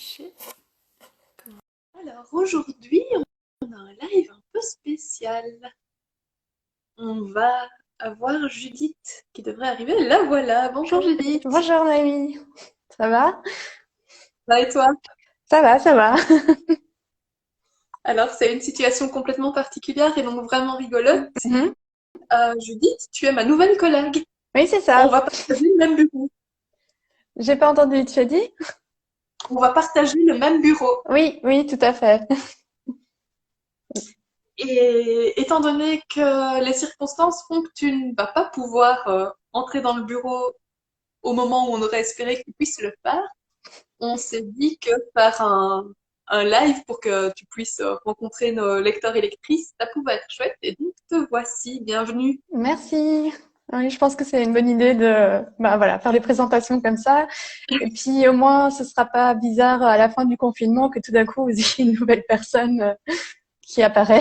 affiché. Alors aujourd'hui, on a un live un peu spécial. On va avoir Judith qui devrait arriver. La voilà. Bonjour Judith. Bonjour Noémie, ça va? Ça va et toi? Ça va, ça va. Alors c'est une situation complètement particulière et donc vraiment rigolote. Mhm. Judith, tu es ma nouvelle collègue. Oui, c'est On ça. va partager le même bureau. J'ai pas entendu, tu as dit? On va partager le même bureau. Oui, oui, tout à fait. Et étant donné que les circonstances font que tu ne vas pas pouvoir entrer dans le bureau au moment où on aurait espéré que tu puisses le faire, on s'est dit que faire un live pour que tu puisses rencontrer nos lecteurs et lectrices, ça pouvait être chouette. Et donc, te voici, bienvenue. Merci. Oui, je pense que c'est une bonne idée de, voilà, faire des présentations comme ça. Et puis, au moins, ce sera pas bizarre à la fin du confinement que tout d'un coup, vous ayez une nouvelle personne qui apparaît.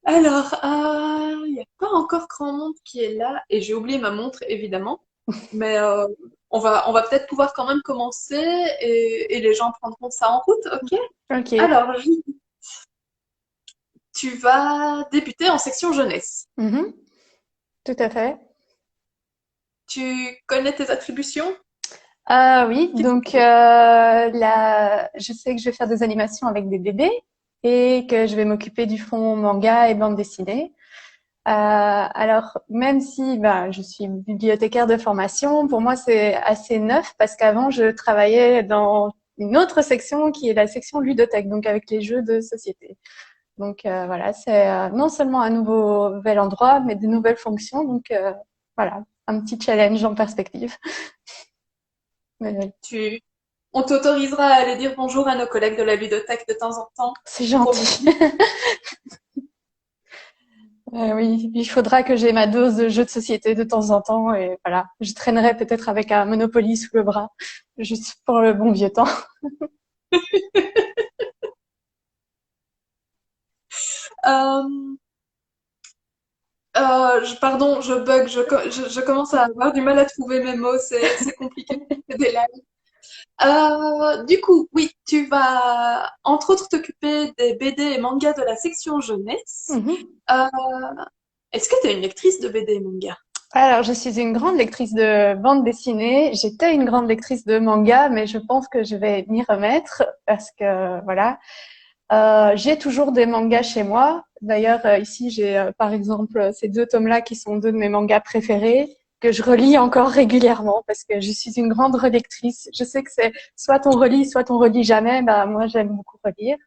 Alors, il n'y a pas encore grand monde qui est là, et j'ai oublié ma montre, évidemment. Mais on va peut-être pouvoir quand même commencer, et les gens prendront ça en route, ok? Ok. Alors, tu vas débuter en section jeunesse. Mhm. Tout à fait. Tu connais tes attributions? Ah oui, donc je sais que je vais faire des animations avec des bébés et que je vais m'occuper du fond manga et bande dessinée. Alors même si je suis bibliothécaire de formation, pour moi c'est assez neuf parce qu'avant je travaillais dans une autre section qui est la section ludothèque, donc avec les jeux de société. Donc voilà, c'est non seulement un nouvel endroit, mais de nouvelles fonctions. Donc voilà, un petit challenge en perspective. Mais Tu, On t'autorisera à aller dire bonjour à nos collègues de la ludothèque de temps en temps, c'est promis. gentil. Oui, il faudra que j'ai ma dose de jeux de société de temps en temps et voilà, je traînerai peut-être avec un Monopoly sous le bras, juste pour le bon vieux temps. Euh, pardon, je bug, je commence à avoir du mal à trouver mes mots, c'est compliqué. C'est des lives. Du coup, oui, tu vas entre autres t'occuper des BD et mangas de la section jeunesse. Mhm. Euh, Est-ce que tu es une lectrice de BD et manga? Alors, je suis une grande lectrice de bande dessinée. J'étais une grande lectrice de manga, mais je pense que je vais m'y remettre parce que voilà, j'ai toujours des mangas chez moi. D'ailleurs, ici, j'ai par exemple ces deux tomes-là qui sont deux de mes mangas préférés que je relis encore régulièrement parce que je suis une grande relectrice. Je sais que c'est soit on relit jamais. Bah, moi, j'aime beaucoup relire.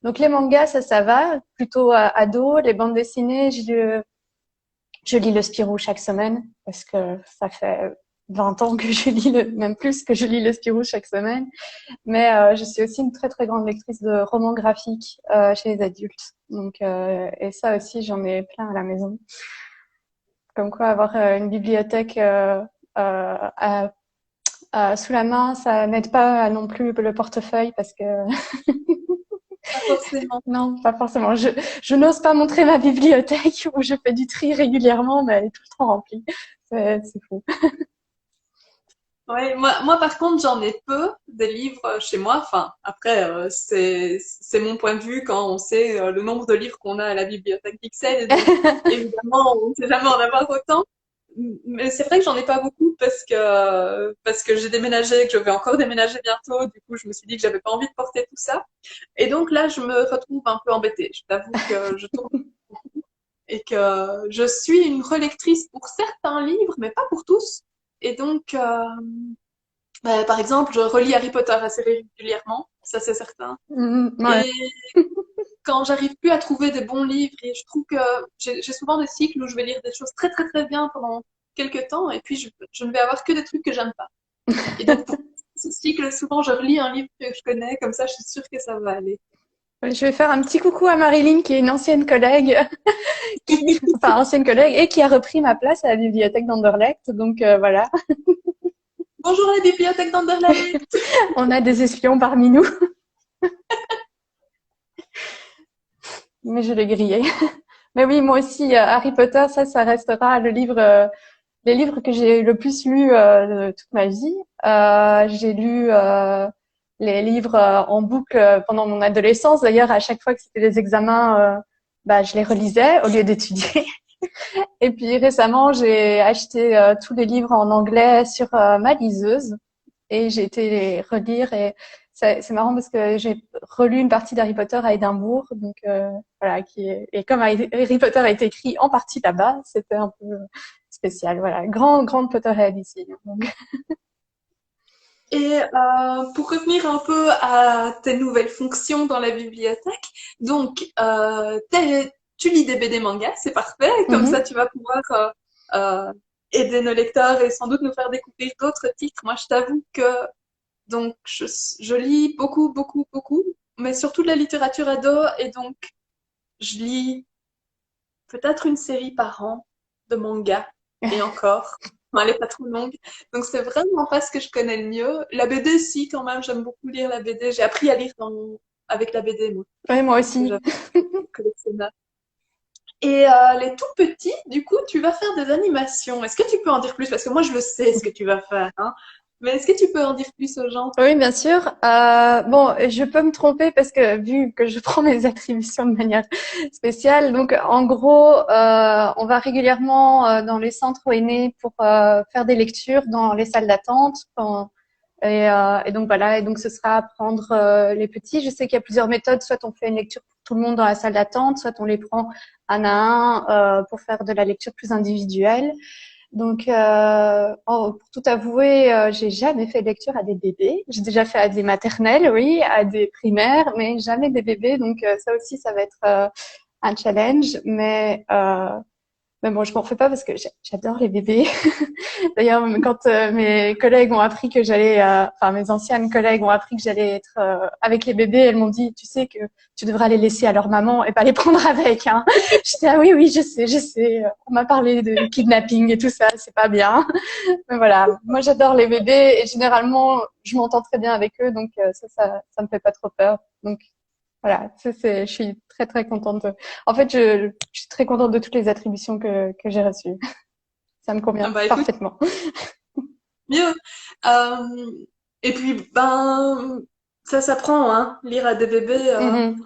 Donc, les mangas, ça va, plutôt ado. Les bandes dessinées, je lis le Spirou chaque semaine parce que ça fait 20 ans que je lis même plus que je lis le Spirou chaque semaine. Mais je suis aussi une très très grande lectrice de romans graphiques chez les adultes. Donc et ça aussi j'en ai plein à la maison. Comme quoi avoir une bibliothèque à, sous la main, ça n'aide pas non plus le portefeuille parce que Pas forcément. non, pas forcément. Je n'ose pas montrer ma bibliothèque où je fais du tri régulièrement, mais elle est tout le temps remplie. C'est fou. Ouais, moi par contre j'en ai peu des livres chez moi. Enfin après c'est mon point de vue quand on sait le nombre de livres qu'on a à la bibliothèque Pixel et donc évidemment on ne sait jamais en avoir autant. Mais c'est vrai que j'en ai pas beaucoup parce que j'ai déménagé, que je vais encore déménager bientôt. Du coup je me suis dit que j'avais pas envie de porter tout ça. Et donc là je me retrouve un peu embêtée. Je t'avoue que je tourne et que je suis une relectrice pour certains livres mais pas pour tous. Et donc par exemple, je relis Harry Potter assez régulièrement, ça c'est certain. Ouais. Et quand j'arrive plus à trouver des bons livres, et je trouve que j'ai souvent des cycles où je vais lire des choses très très très bien pendant quelques temps, et puis je ne vais avoir que des trucs que j'aime pas. Et donc pour ce cycle, souvent je relis un livre que je connais, comme ça je suis sûre que ça va aller. Je vais faire un petit coucou à Marilyn, qui est une ancienne collègue, enfin ancienne collègue, et qui a repris ma place à la bibliothèque d'Anderlecht. Donc voilà, Bonjour la bibliothèque d'Anderlecht. on a des espions parmi nous, mais je l'ai grillé. Mais oui, moi aussi, Harry Potter, ça restera le livre les livres que j'ai le plus lus de toute ma vie. J'ai lu les livres en boucle pendant mon adolescence. D'ailleurs, à chaque fois que c'était des examens, je les relisais au lieu d'étudier. Et puis récemment, j'ai acheté tous les livres en anglais sur ma liseuse et j'ai été les relire. Et c'est marrant parce que j'ai relu une partie d'Harry Potter à Édimbourg, donc voilà, et comme Harry Potter a été écrit en partie là-bas, c'était un peu spécial. Voilà, grande Potterhead ici. Donc. Et pour revenir un peu à tes nouvelles fonctions dans la bibliothèque, donc tu lis des BD manga, c'est parfait. Comme ça, Mhm. tu vas pouvoir aider nos lecteurs et sans doute nous faire découvrir d'autres titres. Moi, je t'avoue que donc je lis beaucoup, beaucoup, beaucoup, mais surtout de la littérature ado, et donc je lis peut-être une série par an de manga, et encore. Enfin, elle est pas trop longue. Donc c'est vraiment pas ce que je connais le mieux. La BD, si, quand même, j'aime beaucoup lire la BD. J'ai appris à lire avec la BD, moi, Oui, moi parce que aussi. j'avais collectionné. Et les tout petits, du coup, tu vas faire des animations. Est-ce que tu peux en dire plus? Parce que moi, je le sais ce que tu vas faire, hein. Mais est-ce que tu peux en dire plus aux gens? Oui, bien sûr. Bon, je peux me tromper parce que vu que je prends mes attributions de manière spéciale, donc en gros, on va régulièrement dans les centres aînés pour faire des lectures dans les salles d'attente. Et donc voilà, et donc ce sera apprendre les petits. Je sais qu'il y a plusieurs méthodes. Soit on fait une lecture pour tout le monde dans la salle d'attente, soit on les prend un à un pour faire de la lecture plus individuelle. Donc, pour tout avouer, j'ai jamais fait de lecture à des bébés. J'ai déjà fait à des maternelles, oui, à des primaires, mais jamais des bébés. Donc, ça aussi, ça va être un challenge. Mais bon, je m'en fais pas parce que j'adore les bébés. D'ailleurs, quand mes collègues ont appris que enfin mes anciennes collègues ont appris que j'allais être avec les bébés, elles m'ont dit, tu sais que tu devras les laisser à leur maman et pas les prendre avec. Hein. J'étais ah oui, je sais, je sais. On m'a parlé de kidnapping et tout ça, c'est pas bien. Mais voilà, moi j'adore les bébés et généralement je m'entends très bien avec eux, donc ça me fait pas trop peur. Donc voilà, je suis très contente. En fait, je suis très contente de toutes les attributions que j'ai reçues. Ça me Ah convient bah écoute, parfaitement. mieux. Euh, et puis, ben, ça s'apprend, hein, lire à des bébés. Mhm.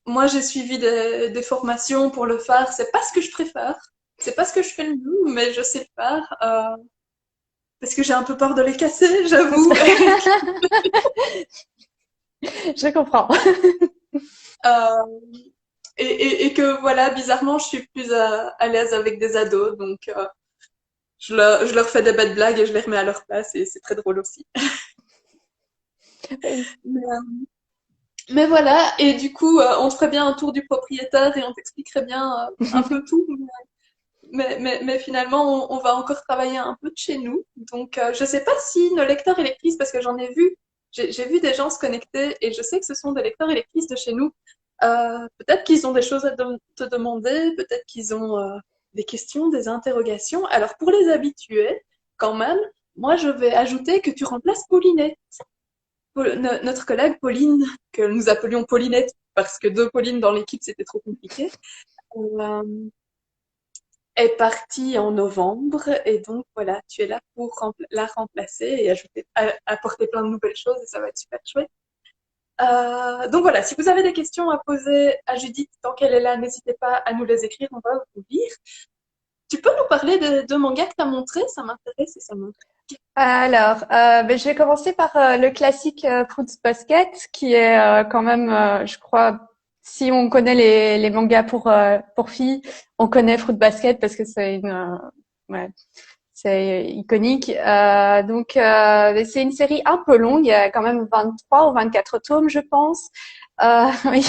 Moi, j'ai suivi des formations pour le faire. C'est pas ce que je préfère. C'est pas ce que je fais le mieux, mais je sais le faire. Parce que j'ai un peu peur de les casser, j'avoue. Je comprends. Euh, et que voilà, bizarrement, je suis plus à l'aise avec des ados. Donc, je leur fais des bêtes blagues et je les remets à leur place. Et c'est très drôle aussi. Mais, mais voilà. Et du coup, on te ferait bien un tour du propriétaire et on t'expliquerait bien un peu tout. Mais finalement, on va encore travailler un peu de chez nous. Donc, je sais pas si nos lecteurs et lectrices, parce que j'en ai vu, j'ai vu des gens se connecter et je sais que ce sont des lecteurs et lectrices de chez nous. Peut-être qu'ils ont des choses à te demander, peut-être qu'ils ont des questions, des interrogations. Alors, pour les habitués, quand même, moi, je vais ajouter que tu remplaces Paulinet. Notre collègue Pauline, que nous appelions Paulinette, parce que deux Paulines dans l'équipe, c'était trop compliqué. Euh, est partie en novembre et donc voilà, tu es là pour la remplacer et apporter plein de nouvelles choses et ça va être super chouette. Donc voilà, si vous avez des questions à poser à Judith tant qu'elle est là, n'hésitez pas à nous les écrire, on va vous lire. Tu peux nous parler de mangas que tu as montré? Ça m'intéresse et ça m'intéresse. Alors, je vais commencer par le classique Fruits Basket, qui est quand même, je crois, si on connaît les mangas pour filles, on connaît Fruit Basket parce que ouais, c'est iconique. Donc, c'est une série un peu longue. Il y a quand même 23 ou 24 tomes, je pense. Oui.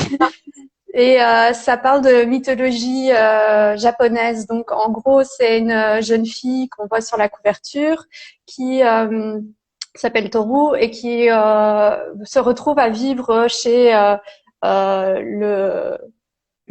Et ça parle de mythologie japonaise. Donc, en gros, c'est une jeune fille qu'on voit sur la couverture qui s'appelle Toru et qui se retrouve à vivre chez le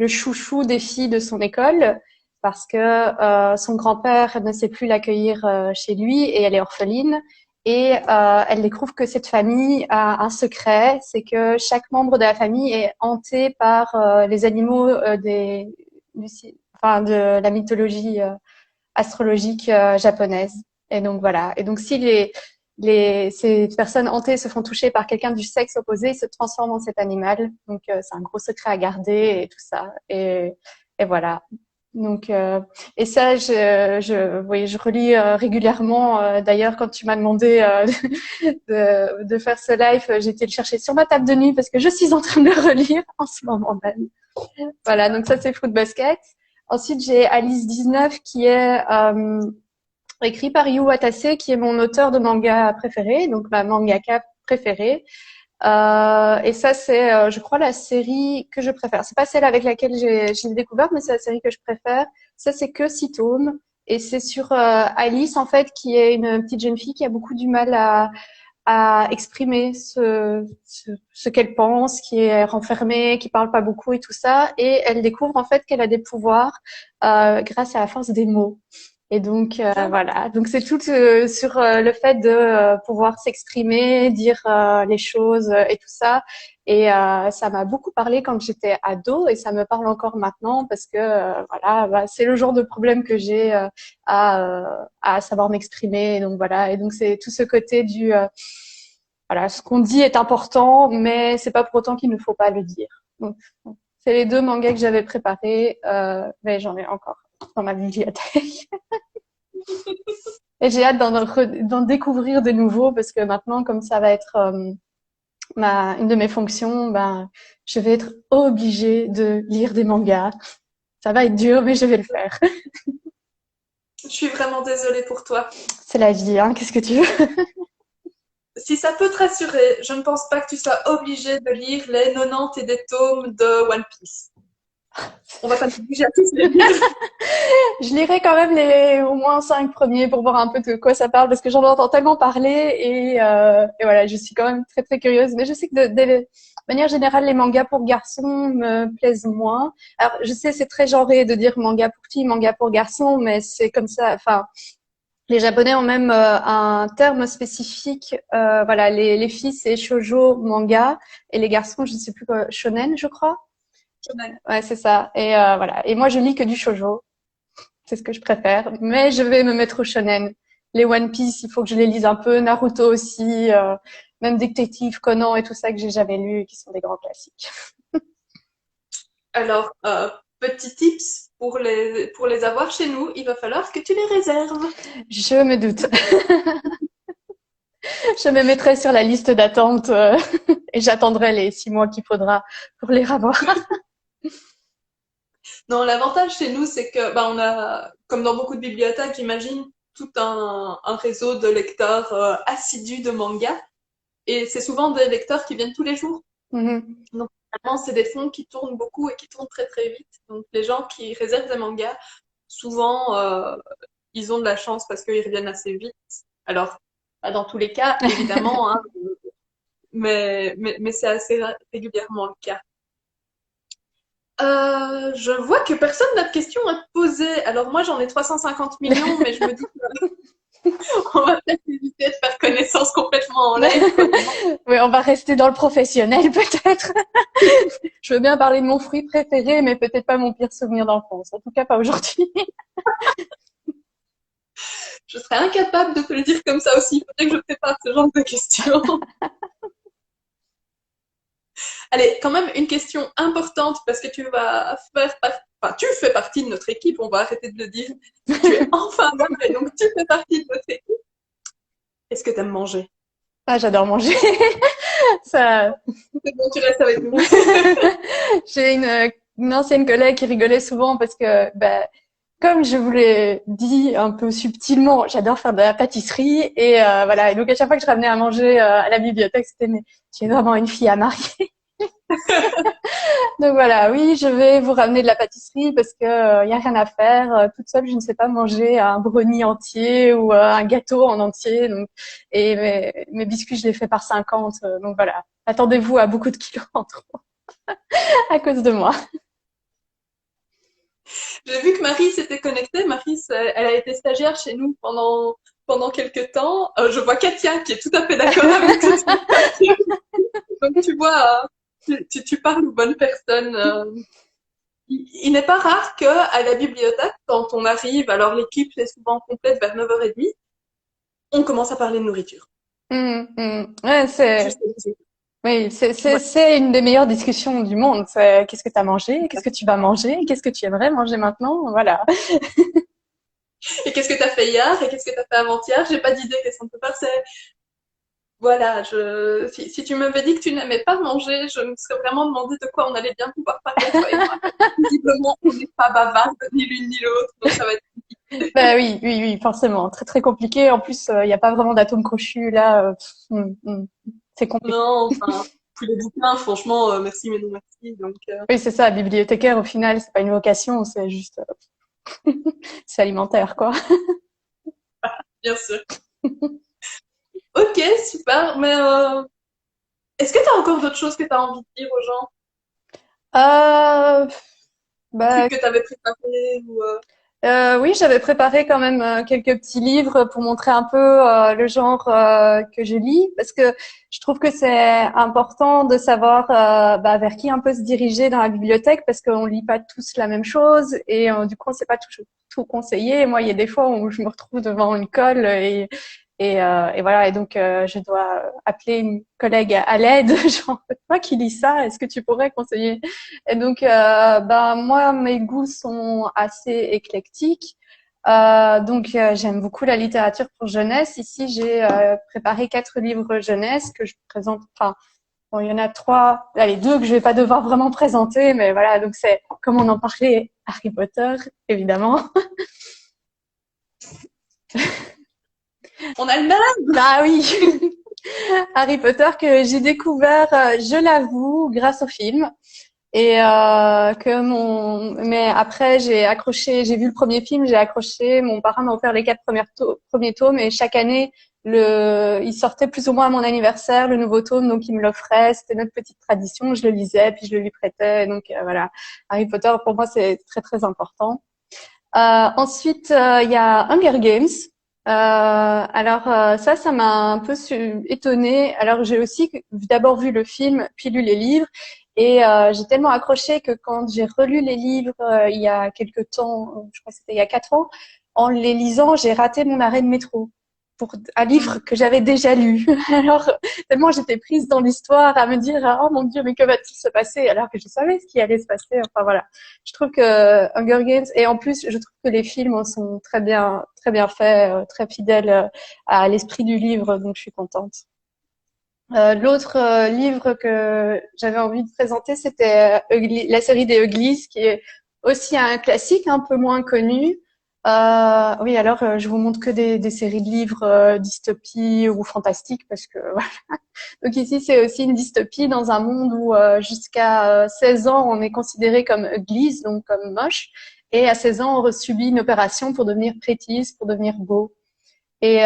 chouchou des filles de son école parce que son grand-père ne sait plus l'accueillir chez lui et elle est orpheline. Et elle découvre que cette famille a un secret, c'est que chaque membre de la famille est hanté par les animaux enfin, de la mythologie astrologique japonaise. Et donc voilà. Et donc si ces personnes hantées se font toucher par quelqu'un du sexe opposé, ils se transforment en cet animal. Donc c'est un gros secret à garder et tout ça. Et voilà. Donc et ça oui, je relis régulièrement. D'ailleurs, quand tu m'as demandé de faire ce live, j'ai été le chercher sur ma table de nuit parce que je suis en train de le relire en ce moment même. Voilà, donc ça c'est Fruit Basket. Ensuite, j'ai Alice 19 qui est écrit par Yu Watase, qui est mon auteur de manga préféré, donc ma mangaka préférée. Et ça, c'est, je crois, la série que je préfère. C'est pas celle avec laquelle j'ai découvert, mais c'est la série que je préfère. Ça, c'est que 6 tomes. Et c'est sur Alice, en fait, qui est une petite jeune fille qui a beaucoup du mal à exprimer ce qu'elle pense, qui est renfermée, qui parle pas beaucoup et tout ça. Et elle découvre, en fait, qu'elle a des pouvoirs grâce à la force des mots. Et donc voilà, donc c'est tout sur le fait de pouvoir s'exprimer, dire les choses et tout ça. Et ça m'a beaucoup parlé quand j'étais ado et ça me parle encore maintenant parce que voilà, bah, c'est le genre de problème que j'ai à savoir m'exprimer. Et donc voilà, et donc c'est tout ce côté du voilà, ce qu'on dit est important, mais c'est pas pour autant qu'il ne faut pas le dire. Donc c'est les 2 mangas que j'avais préparés, mais j'en ai encore dans ma bibliothèque. Et j'ai hâte d'en découvrir de nouveaux parce que maintenant, comme ça va être une de mes fonctions, ben, je vais être obligée de lire des mangas. Ça va être dur, mais je vais le faire. Je suis vraiment désolée pour toi. C'est la vie, hein. Qu'est-ce que tu veux? Si ça peut te rassurer, je ne pense pas que tu sois obligée de lire les 90 et des tomes de One Piece. On va pas t'obliger à tous les lire. Je lirai quand même au moins 5 premiers pour voir un peu de quoi ça parle parce que j'en entends tellement parler et voilà, je suis quand même très très curieuse. Mais je sais que de manière générale, les mangas pour garçons me plaisent moins. Alors, je sais, c'est très genré de dire manga pour filles, manga pour garçons, mais c'est comme ça. Enfin, les Japonais ont même un terme spécifique. Voilà, les filles c'est shoujo manga et les garçons, je ne sais plus quoi, shonen, je crois. Shonen. Ouais, c'est ça. Et voilà. Et moi, je lis que du shoujo. C'est ce que je préfère. Mais je vais me mettre au shonen. Les One Piece, il faut que je les lise un peu. Naruto aussi. Même Détective Conan et tout ça que j'ai jamais lu, qui sont des grands classiques. Alors, petit tips pour les avoir chez nous, il va falloir que tu les réserves. Je me doute. Je me mettrai sur la liste d'attente et j'attendrai les 6 mois qu'il faudra pour les avoir. Non, l'avantage chez nous, c'est que bah, on a, comme dans beaucoup de bibliothèques, j'imagine, tout un réseau de lecteurs assidus de manga. Et c'est souvent des lecteurs qui viennent tous les jours. Mhm. Donc, vraiment, c'est des fonds qui tournent beaucoup et qui tournent très très vite. Donc, les gens qui réservent des mangas, souvent, ils ont de la chance parce qu'ils reviennent assez vite. Alors, pas dans tous les cas, évidemment, hein, mais c'est assez régulièrement le cas. Je vois que personne n'a de questions à te poser. Alors moi, j'en ai 350 millions, mais je me dis qu'on va peut-être éviter de faire connaissance complètement en live. Oui, on va rester dans le professionnel peut-être. Je veux bien parler de mon fruit préféré, mais peut-être pas mon pire souvenir d'enfance. En tout cas, pas aujourd'hui. Je serais incapable de te le dire comme ça aussi. Il faudrait que je prépare ce genre de questions. Allez, quand même une question importante parce que tu vas tu fais partie de notre équipe. On va arrêter de le dire. Tu es enfin là, et donc tu fais partie de notre équipe. Est-ce que tu aimes manger? Ah, j'adore manger. Ça. C'est bon, tu restes avec nous. J'ai une ancienne collègue qui rigolait souvent parce que, bah, comme je vous l'ai dit un peu subtilement, j'adore faire de la pâtisserie et voilà. Et donc à chaque fois que je ramenais à manger à la bibliothèque, c'était mais tu es vraiment une fille à marier. Donc voilà, oui, je vais vous ramener de la pâtisserie parce que y a rien à faire. Toute seule, je ne sais pas manger un brownie entier ou un gâteau en entier. Donc, et mes biscuits, je les fais par 50. Donc voilà, attendez-vous à beaucoup de kilos en trop à cause de moi. J'ai vu que Marie s'était connectée. Marie, elle a été stagiaire chez nous pendant quelques temps. Je vois Katia qui est tout à fait d'accord avec toi. Donc tu vois, tu parles aux bonnes personnes. il n'est pas rare que à la bibliothèque, quand on arrive, alors l'équipe est souvent complète vers 9h30, on commence à parler de nourriture. Ouais, Juste ici. oui, Ouais. c'est une des meilleures discussions du monde. C'est qu'est-ce que tu as mangé? Qu'est-ce que tu vas manger? Qu'est-ce que tu aimerais manger maintenant? Voilà. Et qu'est-ce que tu as fait hier? Et qu'est-ce que tu as fait avant-hier? J'ai pas d'idée, qu'est-ce qu'on peut faire? C'est, voilà, si tu m'avais dit que tu n'aimais pas manger, je me serais vraiment demandé de quoi on allait bien pouvoir parler, toi et moi. Visiblement, on n'est pas bavardes, ni l'une ni l'autre, donc ça va être. Bah oui, oui, oui, forcément. Très, très compliqué. En plus, il n'y a pas vraiment d'atome crochu là. C'est compliqué. Non, enfin, tous les bouquins, franchement, merci, mais non merci. Donc, Oui, c'est ça. Bibliothécaire, au final, c'est pas une vocation, c'est juste, c'est alimentaire, quoi. bien sûr. Ok, super. Mais est-ce que tu as encore d'autres choses que tu as envie de dire aux gens? Euh, Trucs bah, que tu avais préparés ou, oui, j'avais préparé quand même quelques petits livres pour montrer un peu le genre que je lis, parce que je trouve que c'est important de savoir vers qui un peu se diriger dans la bibliothèque, parce qu'on lit pas tous la même chose et du coup on sait pas toujours tout conseiller. Moi, il y a des fois où je me retrouve devant une colle et voilà, et donc je dois appeler une collègue à l'aide, genre toi qui lis ça, est-ce que tu pourrais conseiller? Et donc moi mes goûts sont assez éclectiques. J'aime beaucoup la littérature pour jeunesse. Ici j'ai préparé 4 livres jeunesse que je présente. Enfin bon, il y en a 3, allez 2 que je vais pas devoir vraiment présenter, mais voilà, donc c'est comme on en parlait, Harry Potter évidemment. on a le même. Ah oui. Harry Potter que j'ai découvert, je l'avoue, grâce au film. Mais après j'ai accroché, j'ai vu le premier film, j'ai accroché. Mon parrain m'a offert les 4 premiers tomes et chaque année il sortait plus ou moins à mon anniversaire le nouveau tome, donc il me l'offrait. C'était notre petite tradition. Je le lisais puis je le lui prêtais. Donc voilà, Harry Potter pour moi c'est très très important. Ensuite, il y a Hunger Games. Ça m'a un peu étonnée. Alors, j'ai aussi d'abord vu le film, puis lu les livres. Et j'ai tellement accroché que quand j'ai relu les livres il y a quelque temps, je crois que c'était il y a 4 ans, en les lisant, j'ai raté mon arrêt de métro pour un livre que j'avais déjà lu. Alors, tellement j'étais prise dans l'histoire à me dire, ah, oh mon Dieu, mais que va-t-il se passer? Alors que je savais ce qui allait se passer. Enfin voilà. Je trouve que Hunger Games, et en plus, je trouve que les films sont très bien faits, très fidèles à l'esprit du livre, donc je suis contente. L'autre livre que j'avais envie de présenter, c'était la série des Uglies, qui est aussi un classique un peu moins connu. Oui, alors je vous montre que des séries de livres dystopie ou fantastiques parce que voilà. Donc ici, c'est aussi une dystopie dans un monde où jusqu'à 16 ans, on est considéré comme uglies, donc comme moche, et à 16 ans, on subit une opération pour devenir pretties, pour devenir beau. Et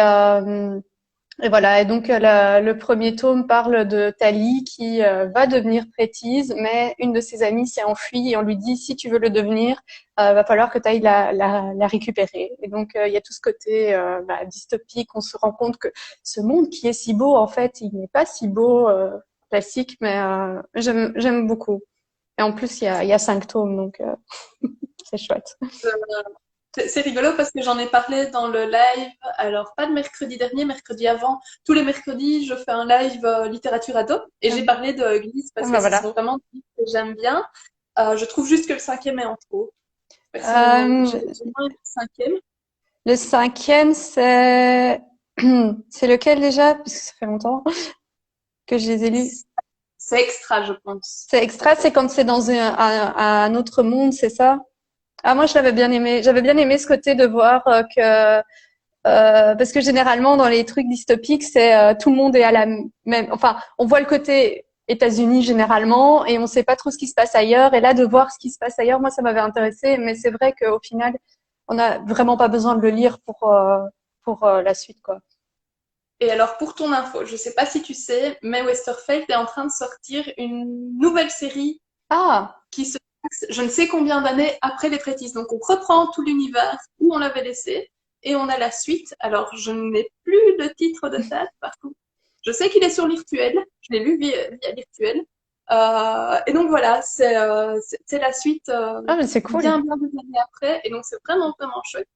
et voilà, et donc le premier tome parle de Tali qui va devenir prêtise, mais une de ses amies s'est enfuie et on lui dit si tu veux le devenir, va falloir que tu ailles la récupérer. Et donc il y a tout ce côté dystopique, on se rend compte que ce monde qui est si beau, en fait, il n'est pas si beau classique, mais j'aime beaucoup. Et en plus, il y a 5 tomes, donc c'est chouette. Euh, c'est rigolo parce que j'en ai parlé dans le live, alors pas le mercredi dernier, mercredi avant. Tous les mercredis, je fais un live littérature ado et j'ai parlé de Glisse parce que ce Voilà. sont vraiment des livres que j'aime bien. Je trouve juste que le cinquième est en trop. Personnellement, Euh, j'ai moins aimé le cinquième. le cinquième, c'est c'est lequel déjà? Parce que ça fait longtemps que je les ai lus. C'est extra, je pense. C'est extra, c'est quand c'est dans un autre monde, c'est ça? Ah, moi, je l'avais bien aimé. J'avais bien aimé ce côté de voir parce que généralement dans les trucs dystopiques, c'est tout le monde est à la même. Enfin, on voit le côté États-Unis généralement et on sait pas trop ce qui se passe ailleurs. Et là, de voir ce qui se passe ailleurs, moi, ça m'avait intéressé. Mais c'est vrai qu'au final, on n'a vraiment pas besoin de le lire pour la suite, quoi. Et alors, pour ton info, je sais pas si tu sais, mais Westerfeld est en train de sortir une nouvelle série Ah, qui se passe je ne sais combien d'années après les Prétices. Donc, on reprend tout l'univers où on l'avait laissé et on a la suite. Alors, je n'ai plus le titre de tête, par contre. Je sais qu'il est sur Lirtuel. Je l'ai lu via Lirtuel. Et donc voilà, c'est la suite Ah, mais c'est cool. bien des années après. Et donc c'est vraiment chouette.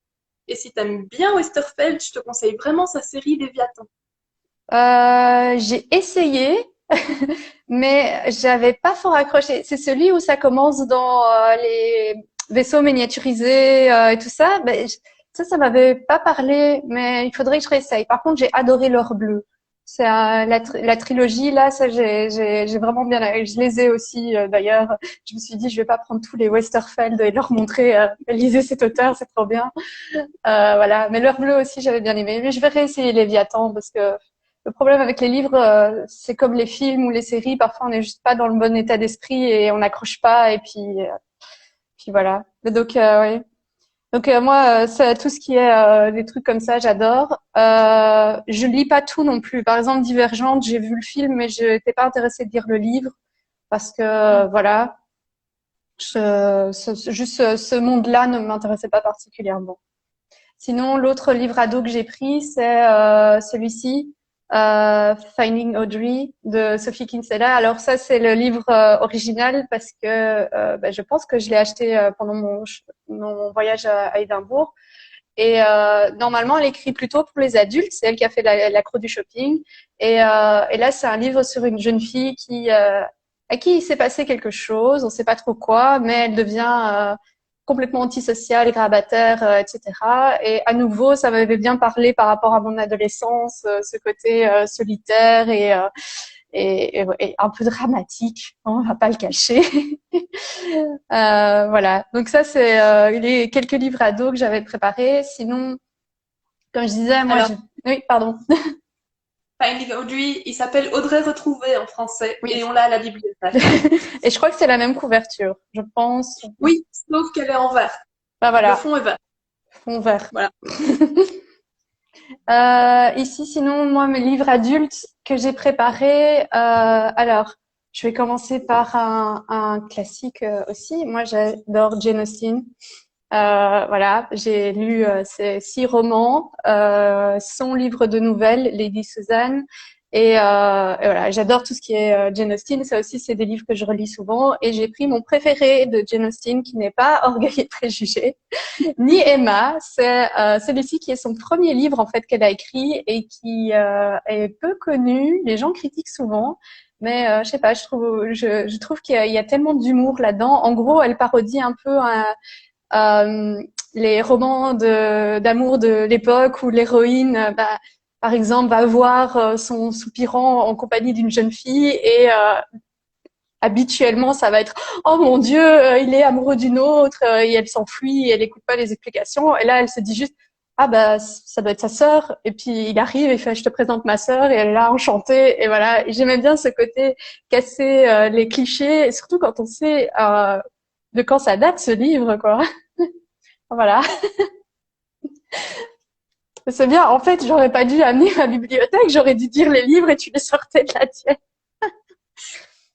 Et si t'aimes bien Westerfeld, je te conseille vraiment sa série Léviathan. J'ai essayé, mais j'avais pas fort accroché. C'est celui où ça commence dans les vaisseaux miniaturisés et tout ça. Ben, ça m'avait pas parlé, mais il faudrait que je réessaye. Par contre, j'ai adoré l'or bleu. C'est la trilogie là, ça j'ai vraiment bien. Je les ai aussi d'ailleurs. Je me suis dit, je vais pas prendre tous les Westerfeld et leur montrer. Lisez cet auteur, c'est trop bien. Voilà. Mais l'or bleu aussi, j'avais bien aimé. Mais je vais réessayer Léviathan parce que le problème avec les livres, c'est comme les films ou les séries. Parfois, on n'est juste pas dans le bon état d'esprit et on n'accroche pas. Et puis voilà. Mais donc, ouais. Donc moi, tout ce qui est des trucs comme ça, j'adore. Je lis pas tout non plus. Par exemple, Divergente, j'ai vu le film, mais je n'étais pas intéressée de lire le livre parce que voilà, juste ce monde-là ne m'intéressait pas particulièrement. Sinon, l'autre livre ado que j'ai pris, c'est celui-ci, Finding Audrey de Sophie Kinsella. Alors ça, c'est le livre original parce que je pense que je l'ai acheté pendant mon voyage à Édimbourg. Et normalement, elle écrit plutôt pour les adultes. C'est elle qui a fait l'accro du shopping. Et là, c'est un livre sur une jeune fille à qui il s'est passé quelque chose. On ne sait pas trop quoi, mais elle devient complètement antisociale, grabataire, etc. Et à nouveau, ça m'avait bien parlé par rapport à mon adolescence, ce côté solitaire et un peu dramatique. On va pas le cacher. Voilà. Donc ça, c'est les quelques livres ados que j'avais préparés. Sinon, comme je disais, moi, Alors, oui, pardon. Finding Audrey, il s'appelle Audrey retrouvée en français Oui. et on l'a à la bibliothèque. Et je crois que c'est la même couverture, je pense. Oui, sauf qu'elle est en vert. Bah Le voilà, fond est vert. fond vert. Voilà. Ici, sinon, moi, mes livres adultes que j'ai préparés, alors, je vais commencer par un classique aussi. Moi, j'adore Jane Austen. Voilà, j'ai lu ces 6 romans, son livre de nouvelles, Lady Susan, et voilà, j'adore tout ce qui est Jane Austen. Ça aussi, c'est des livres que je relis souvent, et j'ai pris mon préféré de Jane Austen, qui n'est pas Orgueil et préjugés, ni Emma. C'est celui-ci qui est son premier livre en fait qu'elle a écrit et qui est peu connu. Les gens critiquent souvent. Mais je sais pas, je trouve qu'il y a tellement d'humour là-dedans. En gros, elle parodie un peu les romans d'amour de l'époque où l'héroïne, par exemple, va voir son soupirant en compagnie d'une jeune fille et habituellement, ça va être «Oh mon Dieu, il est amoureux d'une autre» et elle s'enfuit et elle n'écoute pas les explications. Et là, elle se dit juste «Ah bah ça doit être sa sœur». Et puis il arrive et fait «Je te présente ma sœur» et elle est là enchantée. Et voilà, et j'aimais bien ce côté casser les clichés, et surtout quand on sait de quand ça date ce livre, quoi. Voilà. C'est bien. En fait, j'aurais pas dû amener ma bibliothèque. J'aurais dû dire les livres et tu les sortais de la tienne.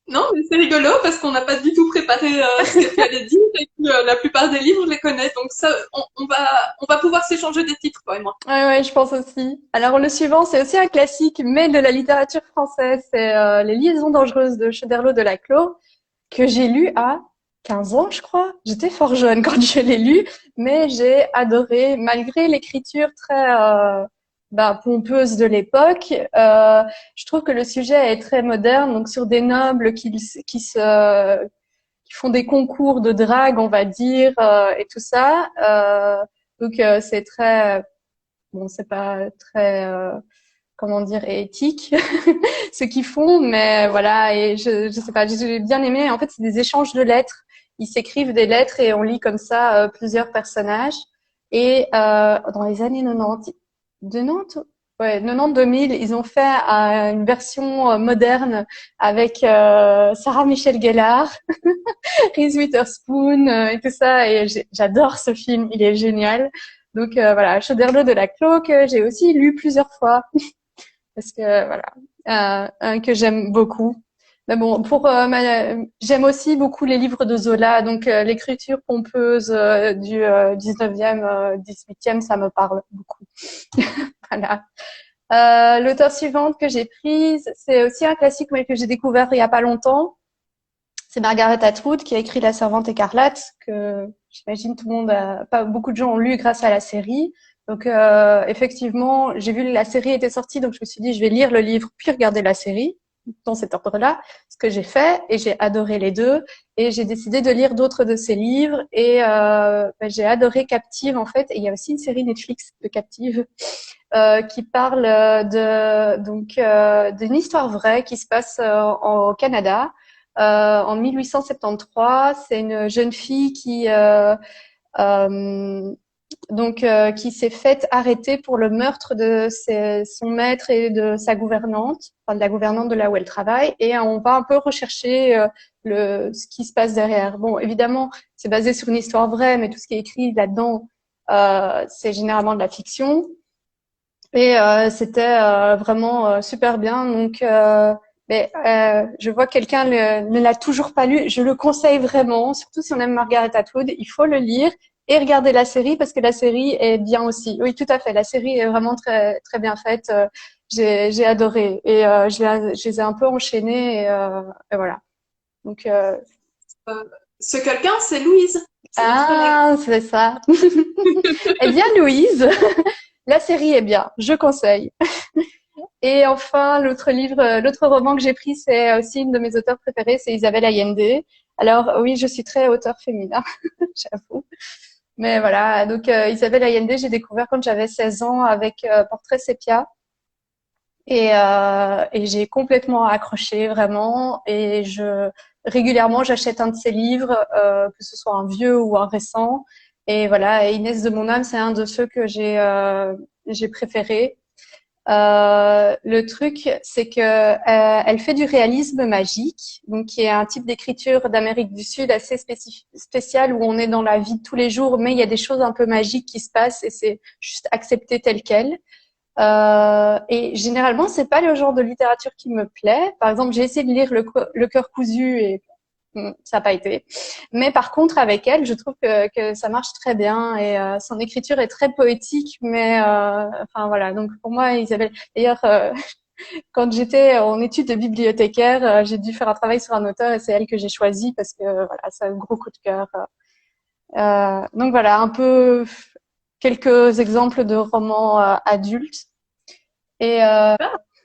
Non, mais c'est rigolo parce qu'on n'a pas du tout préparé ce que tu allais dire et que la plupart des livres, je les connais. Donc ça, on va pouvoir s'échanger des titres, toi et moi. Ouais, je pense aussi. Alors, le suivant, c'est aussi un classique, mais de la littérature française. C'est Les Liaisons dangereuses de Chederlos de Laclos, que j'ai lu à 15 ans, je crois. J'étais fort jeune quand je l'ai lu, mais j'ai adoré, malgré l'écriture très pompeuse de l'époque. Je trouve que le sujet est très moderne, donc sur des nobles qui font des concours de drague, on va dire, et tout ça. Donc c'est très, bon, c'est pas très, comment dire, éthique ce qu'ils font, mais voilà. Et je sais pas, j'ai bien aimé. En fait, c'est des échanges de lettres. Ils s'écrivent des lettres et on lit comme ça plusieurs personnages. Et dans les années 90, 90, ouais, 90-2000, ils ont fait une version moderne avec Sarah Michelle Gellar, Reese Witherspoon et tout ça. Et j'adore ce film, il est génial. Donc voilà, Chauderlot de la Clos que j'ai aussi lu plusieurs fois parce que voilà, un que j'aime beaucoup. Mais bon, j'aime aussi beaucoup les livres de Zola, donc l'écriture pompeuse du 19e, 18e, ça me parle beaucoup. Voilà. L'auteur suivante que j'ai prise, c'est aussi un classique mais que j'ai découvert il y a pas longtemps. C'est Margaret Atwood qui a écrit La Servante écarlate, que j'imagine tout le monde pas beaucoup de gens ont lu grâce à la série. Donc effectivement, j'ai vu la série était sortie, donc je me suis dit je vais lire le livre puis regarder la série dans cet ordre-là. Ce que j'ai fait et j'ai adoré les deux et j'ai décidé de lire d'autres de ses livres et j'ai adoré Captive en fait. Et il y a aussi une série Netflix de Captive qui parle d'une histoire vraie qui se passe au Canada en 1873. C'est une jeune fille euh, qui s'est faite arrêter pour le meurtre de son maître et de sa gouvernante, enfin de la gouvernante de là où elle travaille, et on va un peu rechercher ce qui se passe derrière. Bon, évidemment, c'est basé sur une histoire vraie, mais tout ce qui est écrit là-dedans, c'est généralement de la fiction. Et c'était vraiment super bien. Donc, je vois que quelqu'un ne l'a toujours pas lu. Je le conseille vraiment, surtout si on aime Margaret Atwood. Il faut le lire et regarder la série parce que la série est bien aussi. Oui, tout à fait. La série est vraiment très très bien faite. J'ai adoré et je les ai un peu enchaînés et voilà. Donc Euh, ce quelqu'un, c'est Louise. C'est notre collègue. ah, c'est ça. Eh bien, Louise, la série est bien. Je conseille. Et enfin, l'autre roman que j'ai pris, c'est aussi une de mes auteurs préférées, c'est Isabelle Allende. Alors oui, je suis très auteur féminin, j'avoue. Mais voilà, donc Isabelle Allende, j'ai découvert quand j'avais 16 ans avec Portrait sépia. Et j'ai complètement accroché vraiment. Et régulièrement, j'achète un de ses livres, que ce soit un vieux ou un récent. Et voilà, et Inès de mon âme, c'est un de ceux que j'ai préféré. Le truc, c'est que elle fait du réalisme magique, donc qui est un type d'écriture d'Amérique du Sud assez spécial où on est dans la vie de tous les jours, mais il y a des choses un peu magiques qui se passent et c'est juste accepté tel quel. Et généralement, c'est pas le genre de littérature qui me plaît. Par exemple, j'ai essayé de lire Le cœur cousu et ça n'a pas été. Mais par contre, avec elle, je trouve que ça marche très bien et son écriture est très poétique. Mais enfin voilà. Donc pour moi, Isabelle. D'ailleurs, quand j'étais en études de bibliothécaire, j'ai dû faire un travail sur un auteur et c'est elle que j'ai choisi parce que voilà, c'est un gros coup de cœur. Donc voilà, un peu quelques exemples de romans adultes. Et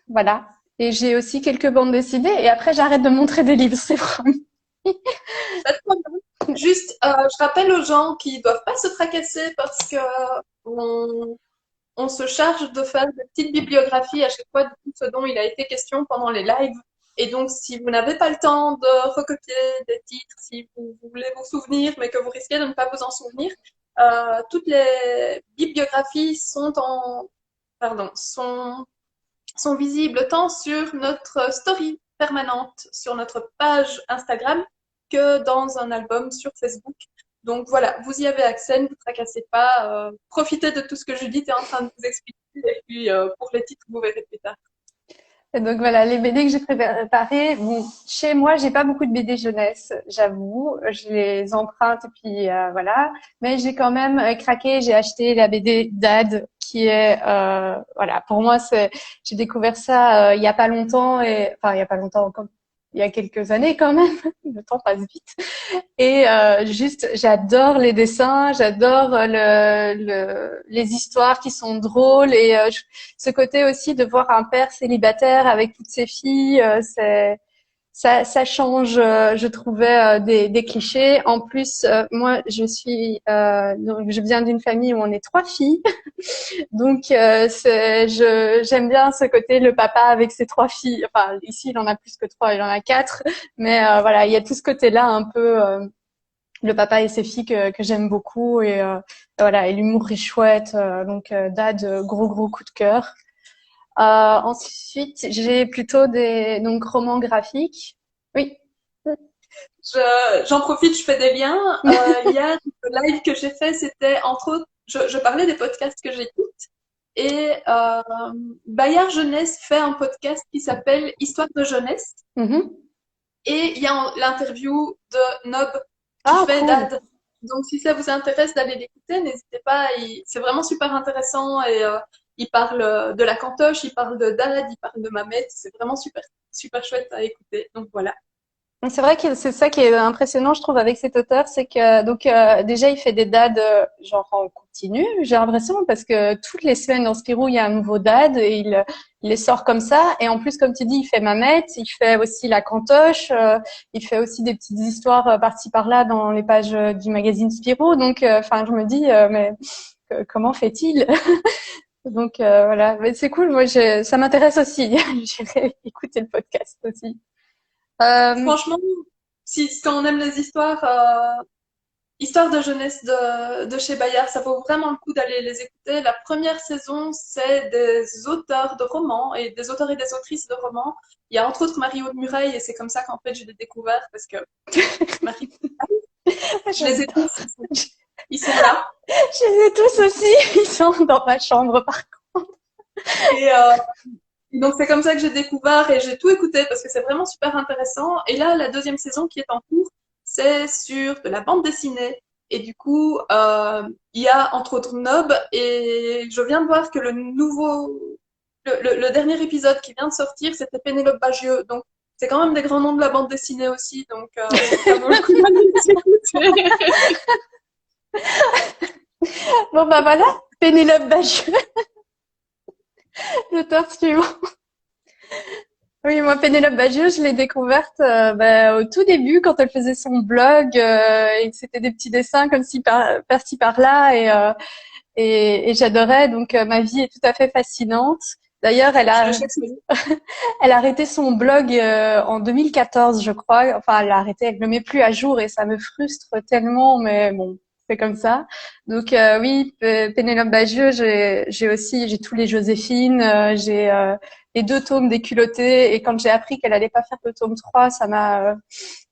voilà. Et j'ai aussi quelques bandes dessinées. Et après, j'arrête de montrer des livres, c'est promis. Pas de problème. Juste, je rappelle aux gens qui doivent pas se tracasser parce que on, on se charge de faire des petites bibliographies à chaque fois de tout ce dont il a été question pendant les lives. Et donc, si vous n'avez pas le temps de recopier des titres, si vous voulez vous souvenir, mais que vous risquez de ne pas vous en souvenir, toutes les bibliographies pardon, sont visibles tant sur notre story permanente, sur notre page Instagram, que dans un album sur Facebook. Donc voilà, vous y avez accès, ne vous tracassez pas, profitez de tout ce que Judith est en train de vous expliquer, et puis pour les titres, vous verrez plus tard. Et donc voilà, les BD que j'ai préparées. Bon, chez moi, j'ai pas beaucoup de BD jeunesse, j'avoue. Je les emprunte et puis voilà. Mais j'ai quand même craqué. J'ai acheté la BD d'Ad, qui est voilà. Pour moi, j'ai découvert ça il y a pas longtemps et enfin il y a pas longtemps, comme il y a quelques années quand même. Le temps passe vite. Et juste, j'adore les dessins, j'adore les histoires qui sont drôles et ce côté aussi de voir un père célibataire avec toutes ses filles, ça change, je trouvais des clichés. En plus, moi, donc je viens d'une famille où on est trois filles, donc j'aime bien ce côté le papa avec ses trois filles. Enfin, ici, il en a plus que trois, il en a quatre, mais voilà, il y a tout ce côté-là un peu. Le papa et ses filles que j'aime beaucoup et voilà, et l'humour est chouette, donc Dad, gros coup de cœur. Ensuite, j'ai plutôt des donc romans graphiques. Oui. J'en profite, je fais des liens. Hier, le live que j'ai fait, c'était entre autres, je parlais des podcasts que j'écoute. Et Bayard Jeunesse fait un podcast qui s'appelle Histoire de jeunesse. Mm-hmm. Et il y a l'interview de Nob qui Ah, fait cool. Dad. Donc si ça vous intéresse d'aller l'écouter, n'hésitez pas. C'est vraiment super intéressant et il parle de la cantoche, il parle de Dad, il parle de Mamet. C'est vraiment super chouette à écouter. Donc voilà. C'est vrai que c'est ça qui est impressionnant, je trouve, avec cet auteur, c'est que donc déjà il fait des dads genre en continu, j'ai l'impression, parce que toutes les semaines dans Spirou il y a un nouveau dad et il les sort comme ça. Et en plus, comme tu dis, il fait Mamette, il fait aussi la cantoche, il fait aussi des petites histoires par-ci par-là dans les pages du magazine Spirou. Donc, enfin, je me dis, mais comment fait-il? Donc voilà, mais c'est cool. Moi, ça m'intéresse aussi. J'irai écouter le podcast aussi. Euh, Franchement, si quand on aime les histoires, histoires de jeunesse de chez Bayard, ça vaut vraiment le coup d'aller les écouter. La première saison, c'est des auteurs de romans et des auteurs et des autrices de romans. Il y a entre autres Marie-Aude Muraille et c'est comme ça qu'en fait je l'ai découvert parce que Marie, je les ai J'adore. tous, ils sont là. Je les ai tous aussi. Ils sont dans ma chambre, par Et donc c'est comme ça que j'ai découvert et j'ai tout écouté parce que c'est vraiment super intéressant. Et là, la deuxième saison qui est en cours, c'est sur de la bande dessinée. Et du coup, il y a entre autres Nob et je viens de voir que le dernier épisode qui vient de sortir, c'était Pénélope Bagieux. Donc c'est quand même des grands noms de la bande dessinée aussi, donc ça vaut le coup d'aller les écouter. contre. Bon, bah voilà. Pénélope Bagieux, l'auteur suivant. Oui, moi, Pénélope Bagieux, je l'ai découverte au tout début quand elle faisait son blog et que c'était des petits dessins comme si par-ci par-là et j'adorais. Donc, ma vie est tout à fait fascinante. D'ailleurs, Je le cherche, mais elle a arrêté son blog en 2014, je crois. Enfin, elle l'a arrêté, elle ne le met plus à jour et ça me frustre tellement, mais bon, c'est comme ça. Donc oui, Pénélope Bagieux, j'ai tous les Joséphine, j'ai les 2 tomes des culottés et quand j'ai appris qu'elle allait pas faire le tome 3, ça m'a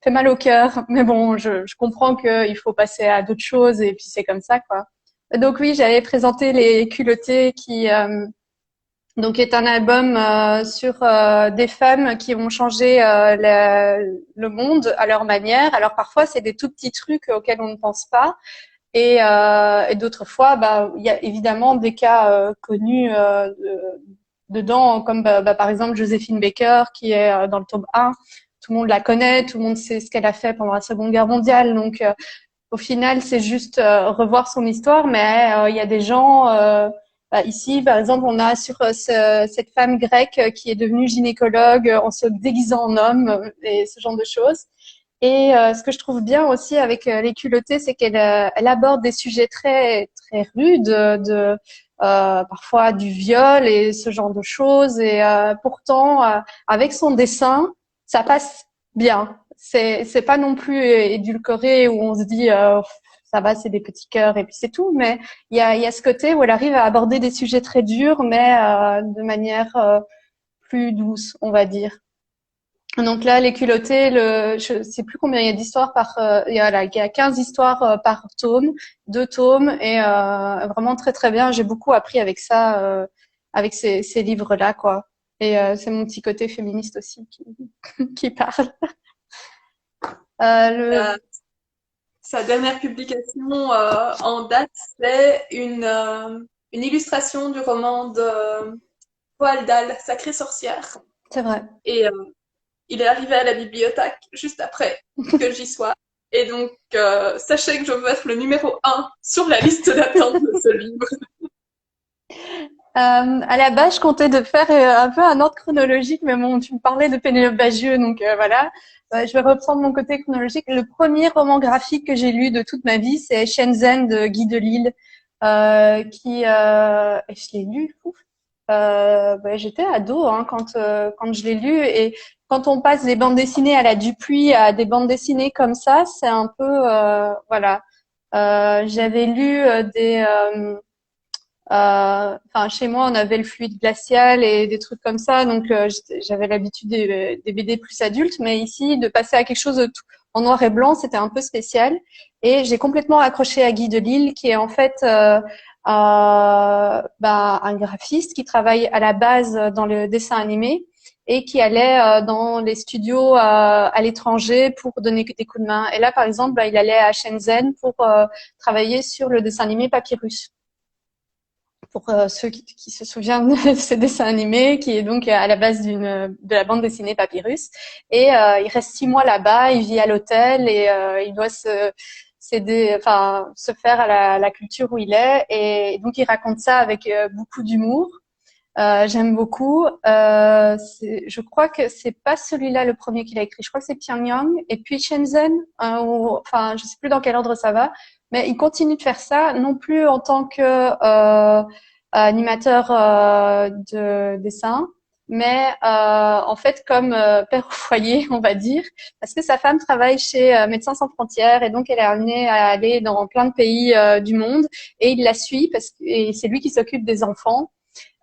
fait mal au cœur. Mais bon, je comprends qu'il faut passer à d'autres choses et puis c'est comme ça, quoi. Donc oui, j'avais présenté les culottés qui donc est un album sur des femmes qui ont changé le monde à leur manière. Alors parfois c'est des tout petits trucs auxquels on ne pense pas, et d'autres fois, il y a évidemment des cas connus dedans, comme par exemple Joséphine Baker qui est dans le tome 1. Tout le monde la connaît, tout le monde sait ce qu'elle a fait pendant la Seconde Guerre mondiale. Donc au final, c'est juste revoir son histoire, mais il y a des gens ici, par exemple, on a sur cette femme grecque qui est devenue gynécologue en se déguisant en homme et ce genre de choses. Et ce que je trouve bien aussi avec les culottés, c'est qu'elle aborde des sujets très très rudes, parfois du viol et ce genre de choses. Et pourtant, avec son dessin, ça passe bien. C'est pas non plus édulcoré où on se dit ça va, c'est des petits cœurs et puis c'est tout. Mais il y a ce côté où elle arrive à aborder des sujets très durs, mais de manière plus douce, on va dire. Donc là, les culottés, je sais plus combien il y a d'histoires il y a 15 histoires par tome, 2 tomes, et vraiment très très bien. J'ai beaucoup appris avec ça, avec ces livres-là, quoi. Et c'est mon petit côté féministe aussi qui parle. Le sa, sa dernière publication en date, c'est une illustration du roman de Roald Dahl, Sacrée sorcière. C'est vrai. Et il est arrivé à la bibliothèque juste après que j'y sois. Et donc, sachez que je veux être le numéro 1 sur la liste d'attente de ce livre. À la base, je comptais de faire un peu un ordre chronologique, mais bon, tu me parlais de Pénélope Bagieux, donc voilà. Je vais reprendre mon côté chronologique. Le premier roman graphique que j'ai lu de toute ma vie, c'est Shenzhen de Guy Delisle, je l'ai lu, ouf. J'étais ado quand je l'ai lu, et quand on passe des bandes dessinées à la Dupuis à des bandes dessinées comme ça, c'est un peu voilà. J'avais lu enfin, chez moi, on avait le fluide glacial et des trucs comme ça, donc j'avais l'habitude des BD plus adultes, mais ici, de passer à quelque chose en noir et blanc, c'était un peu spécial. Et j'ai complètement accroché à Guy Delisle, qui est en fait un graphiste qui travaille à la base dans le dessin animé et qui allait dans les studios à l'étranger pour donner des coups de main. Et là, par exemple, il allait à Shenzhen pour travailler sur le dessin animé Papyrus pour ceux qui se souviennent de ce dessin animé, qui est donc à la base de la bande dessinée Papyrus. Et il reste 6 mois là-bas, il vit à l'hôtel et il doit se faire à la culture où il est. Et donc il raconte ça avec beaucoup d'humour. J'aime beaucoup. Je crois que c'est pas celui-là le premier qu'il a écrit. Je crois que c'est Pyongyang et puis Shenzhen. Enfin, je sais plus dans quel ordre ça va. Mais il continue de faire ça, non plus en tant que animateur de dessin, mais en fait comme père au foyer, on va dire, parce que sa femme travaille chez Médecins sans frontières et donc elle est amenée à aller dans plein de pays du monde et il la suit et c'est lui qui s'occupe des enfants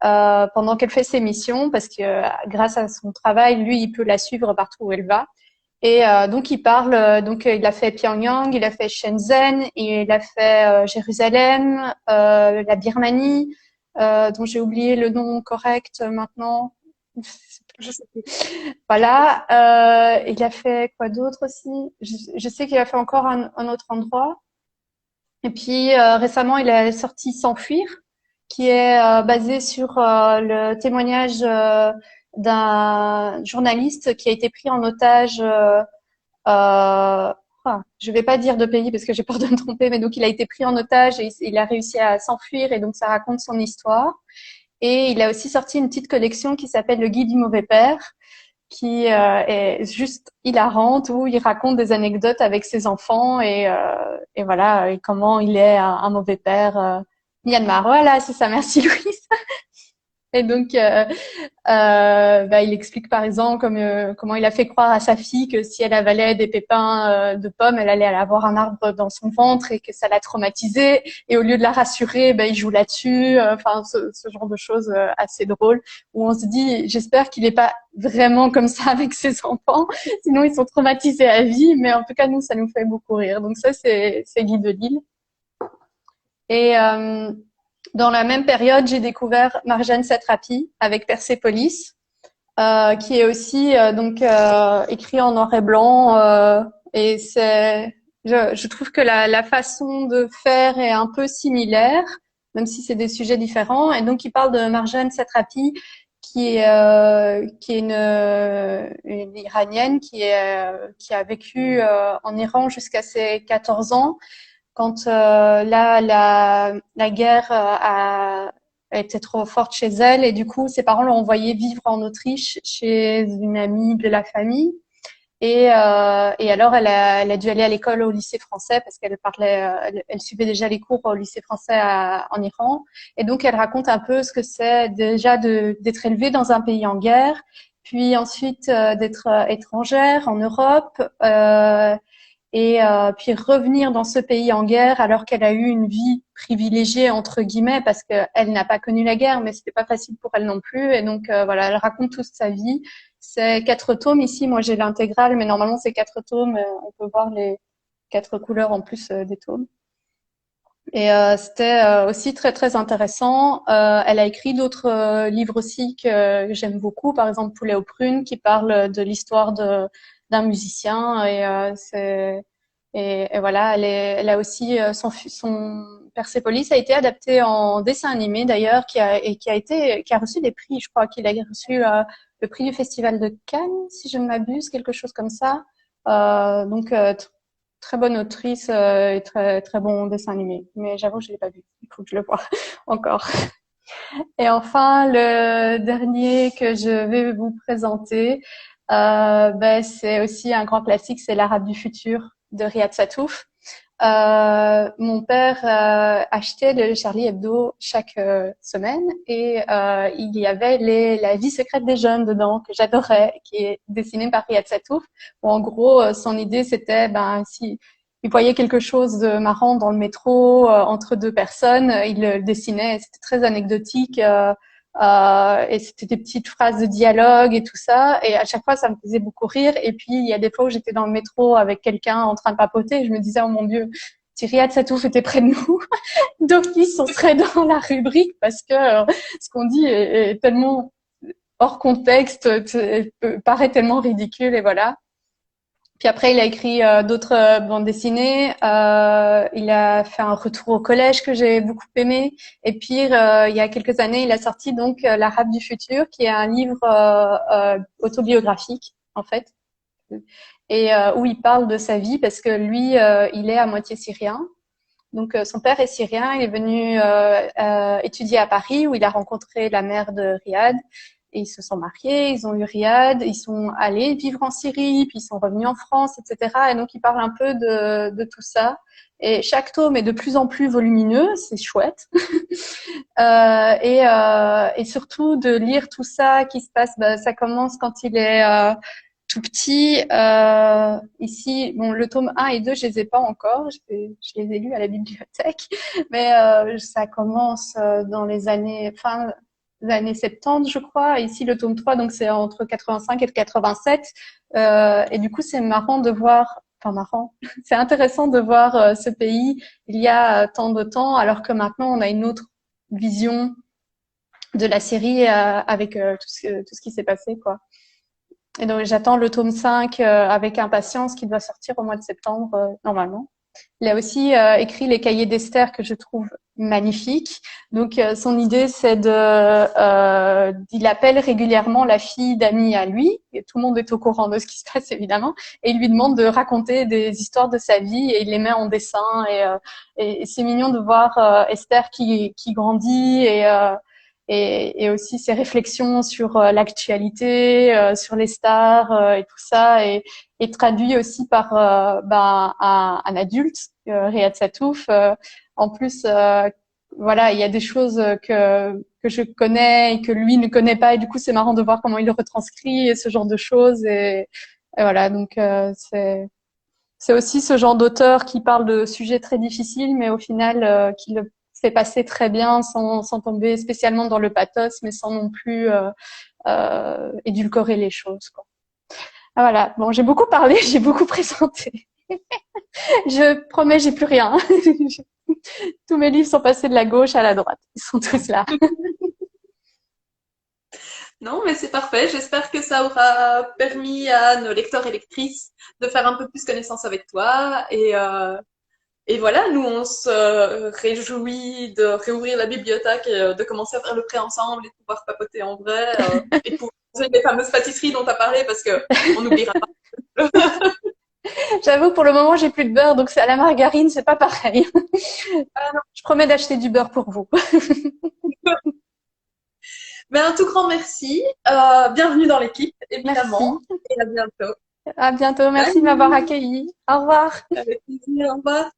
pendant qu'elle fait ses missions parce que grâce à son travail, lui, il peut la suivre partout où elle va. Et donc il parle, il a fait Pyongyang, il a fait Shenzhen, il a fait Jérusalem, la Birmanie, dont j'ai oublié le nom correct maintenant. Je sais plus. Voilà. Il a fait quoi d'autre aussi? Je sais qu'il a fait encore un autre endroit. Et puis récemment, il a sorti S'enfuir, qui est basé sur le témoignage d'un journaliste qui a été pris en otage. Je vais pas dire de pays parce que j'ai peur de me tromper, mais donc il a été pris en otage et il a réussi à s'enfuir et donc ça raconte son histoire. Et il a aussi sorti une petite collection qui s'appelle Le Guide du mauvais père, qui est juste hilarante où il raconte des anecdotes avec ses enfants et voilà et comment il est un mauvais père. Myanmar, voilà, c'est ça. Merci Louise. Et donc, il explique par exemple comment il a fait croire à sa fille que si elle avalait des pépins de pommes, elle allait avoir un arbre dans son ventre et que ça l'a traumatisée. Et au lieu de la rassurer, il joue là-dessus. Enfin, ce genre de choses assez drôles où on se dit, j'espère qu'il n'est pas vraiment comme ça avec ses enfants, sinon ils sont traumatisés à vie. Mais en tout cas, nous, ça nous fait beaucoup rire. Donc ça, c'est Guy Delisle. Et dans la même période, j'ai découvert Marjane Satrapi avec Persépolis, qui est aussi écrit en noir et blanc. Et je trouve que la façon de faire est un peu similaire, même si c'est des sujets différents. Et donc, il parle de Marjane Satrapi, qui est une Iranienne qui a vécu en Iran jusqu'à ses 14 ans. Quand la guerre a été trop forte chez elle et du coup ses parents l'ont envoyée vivre en Autriche chez une amie de la famille et alors elle a dû aller à l'école au lycée français parce qu'elle elle suivait déjà les cours au lycée français en Iran et donc elle raconte un peu ce que c'est déjà d'être élevée dans un pays en guerre puis ensuite d'être étrangère en Europe et puis revenir dans ce pays en guerre alors qu'elle a eu une vie privilégiée entre guillemets parce qu'elle n'a pas connu la guerre mais c'était pas facile pour elle non plus et donc voilà elle raconte toute sa vie. C'est 4 tomes ici, moi j'ai l'intégrale mais normalement c'est 4 tomes, on peut voir les 4 couleurs en plus des tomes. Et c'était aussi très très intéressant. Elle a écrit d'autres livres aussi que j'aime beaucoup, par exemple Poulet aux prunes qui parle de l'histoire d'un musicien et voilà, elle a aussi son Persepolis a été adapté en dessin animé d'ailleurs qui a reçu des prix, je crois qu'il a reçu le prix du Festival de Cannes si je ne m'abuse, quelque chose comme ça. Très bonne autrice et très très bon dessin animé, mais j'avoue je l'ai pas vu, il faut que je le voie encore. Et enfin le dernier que je vais vous présenter, c'est aussi un grand classique, c'est L'Arabe du futur de Riyad Sattouf. Mon père achetait le Charlie Hebdo chaque semaine et il y avait La vie secrète des jeunes dedans que j'adorais, qui est dessiné par Riyad Sattouf. Où en gros, son idée c'était si il voyait quelque chose de marrant dans le métro entre deux personnes, il le dessinait. C'était très anecdotique. Et c'était des petites phrases de dialogue et tout ça. Et à chaque fois, ça me faisait beaucoup rire. Et puis, il y a des fois où j'étais dans le métro avec quelqu'un en train de papoter et je me disais, oh mon Dieu, si Riyad Sattouf était près de nous, d'office, on serait dans la rubrique parce que ce qu'on dit est tellement hors contexte, paraît tellement ridicule et voilà. Puis après, il a écrit d'autres bandes dessinées. Il a fait un retour au collège que j'ai beaucoup aimé. Et puis, il y a quelques années, il a sorti donc L'Arabe du futur, qui est un livre autobiographique, en fait, et où il parle de sa vie parce que lui, il est à moitié syrien. Donc, son père est syrien. Il est venu étudier à Paris, où il a rencontré la mère de Riyad. Et ils se sont mariés, ils ont eu Riyad, ils sont allés vivre en Syrie, puis ils sont revenus en France, etc. Et donc, il parle un peu de tout ça. Et chaque tome est de plus en plus volumineux, c'est chouette. Et surtout de lire tout ça qui se passe, ça commence quand il est tout petit. Ici, bon, le tome 1 et 2, je les ai pas encore, je les ai lus à la bibliothèque, mais ça commence dans les années, fin des années 70, je crois. Ici, le tome 3, donc c'est entre 85 et 87. Et du coup, c'est marrant de voir, enfin marrant, c'est intéressant de voir ce pays il y a tant de temps, alors que maintenant, on a une autre vision de la série avec tout ce qui s'est passé, quoi. Et donc, j'attends le tome 5 avec impatience qui doit sortir au mois de septembre, normalement. Il a aussi écrit les cahiers d'Esther que je trouve magnifiques. Donc, son idée, c'est il appelle régulièrement la fille d'amis à lui, et tout le monde est au courant de ce qui se passe, évidemment, et il lui demande de raconter des histoires de sa vie, et il les met en dessin, et c'est mignon de voir Esther qui grandit, et aussi ses réflexions sur l'actualité, sur les stars et tout ça, et traduit aussi par un adulte, Riyad Sattouf. En plus, voilà, il y a des choses que je connais et que lui ne connaît pas, et du coup c'est marrant de voir comment il le retranscrit et ce genre de choses. Et voilà, donc c'est aussi ce genre d'auteur qui parle de sujets très difficiles, mais au final qui le fait passer très bien sans tomber spécialement dans le pathos, mais sans non plus édulcorer les choses, quoi. Ah, voilà. Bon, j'ai beaucoup parlé, j'ai beaucoup présenté. Je promets, j'ai plus rien. Tous mes livres sont passés de la gauche à la droite. Ils sont tous là. Non, mais c'est parfait. J'espère que ça aura permis à nos lecteurs et lectrices de faire un peu plus connaissance avec toi. Et voilà, nous, on se réjouit de réouvrir la bibliothèque et de commencer à faire le prêt ensemble et de pouvoir papoter en vrai et de pouvoir manger les fameuses pâtisseries dont tu as parlé parce que on n'oubliera pas. J'avoue, pour le moment, j'ai plus de beurre, donc c'est à la margarine, c'est pas pareil. Je promets d'acheter du beurre pour vous. Mais un tout grand merci. Bienvenue dans l'équipe, évidemment. Merci. Et à bientôt. À bientôt. Merci de Salut. m'avoir accueilli. Au revoir. Avec plaisir. Au revoir.